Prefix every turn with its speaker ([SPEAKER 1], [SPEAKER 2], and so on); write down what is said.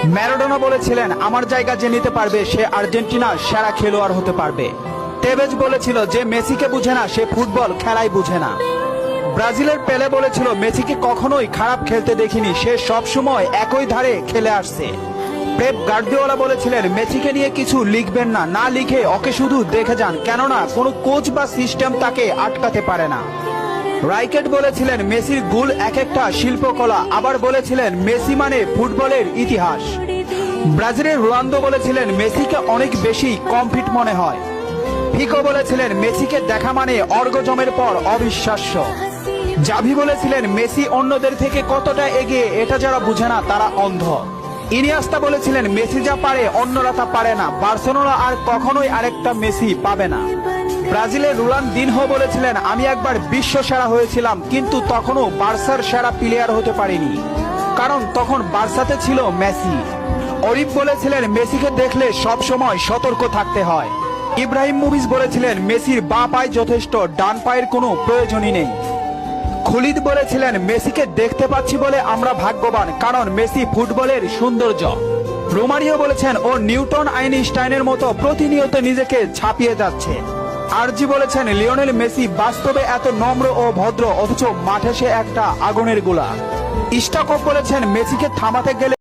[SPEAKER 1] Maradona বলেছিলেন, আমার জায়গা যে নিতে পারবে সে আর্জেন্টিনার সেরা খেলোয়াড় হতে পারবে। টেভেজ বলেছিল, যে মেসিকে বুঝে না সে ফুটবল খেলাই বুঝে না। ব্রাজিলের পেলে বলেছিল, মেসিকে কখনোই খারাপ খেলতে দেখিনি, সে সবসময় একই ধারে খেলে আসছে। পেপ গার্দিওলা বলেছিলেন, মেসিকে নিয়ে কিছু লিখবেন না, না লিখে ওকে শুধু দেখে যান, কেননা কোনো কোচ বা সিস্টেম তাকে আটকাতে পারে না। রাইকেট বলেছিলেন, মেসির গোল এক একটা শিল্পকলা, আবার বলেছিলেন মেসি মানে ফুটবলের ইতিহাস। ব্রাজিলের রোনালদো বলেছিলেন, মেসিকে অনেক বেশি কমফিট মনে হয়। ফিকো বলেছিলেন, মেসিকে দেখা মানে অর্গজমের পর অবিশ্বাস্য। জাভি বলেছিলেন, মেসি অন্যদের থেকে কতটা এগিয়ে এটা যারা বুঝে না তারা অন্ধ। ইনিয়েস্তা বলেছিলেন, মেসি যা পারে অন্যরা তা পারে না, বার্সেলোনা আর কখনোই আরেকটা মেসি পাবে না। ব্রাজিলের রোনালদিনহো বলেছিলেন, আমি একবার বিশ্ব সেরা হয়েছিলাম, কিন্তু তখনও বার্সার সেরা প্লেয়ার হতে পারিনি, কারণ তখন বার্সাতে ছিল মেসি। অরিফ বলেছিলেন, মেসিকে দেখলে সব সময় সতর্ক থাকতে হয়। ইব্রাহিমোভিচ বলেছিলেন, মেসির বাঁ পায়ে যথেষ্ট, ডান পায়ের কোনো প্রয়োজনই নেই। খুলিদ বলেছিলেন, মেসিকে দেখতে পাচ্ছি বলে আমরা ভাগ্যবান, কারণ মেসি ফুটবলের সৌন্দর্য। রোমারিও বলেছেন, ও নিউটন আইনস্টাইনের মতো প্রতিনিয়ত নিজেকে ছাপিয়ে যাচ্ছে। আরজি বলেছেন, লিওনেল মেসি বাস্তবে এত নম্র ও ভদ্র, অথচ মাঠে সে একটা আগুনের গোলা। স্টাকপ বলেছেন, মেসিকে থামাতে গেলে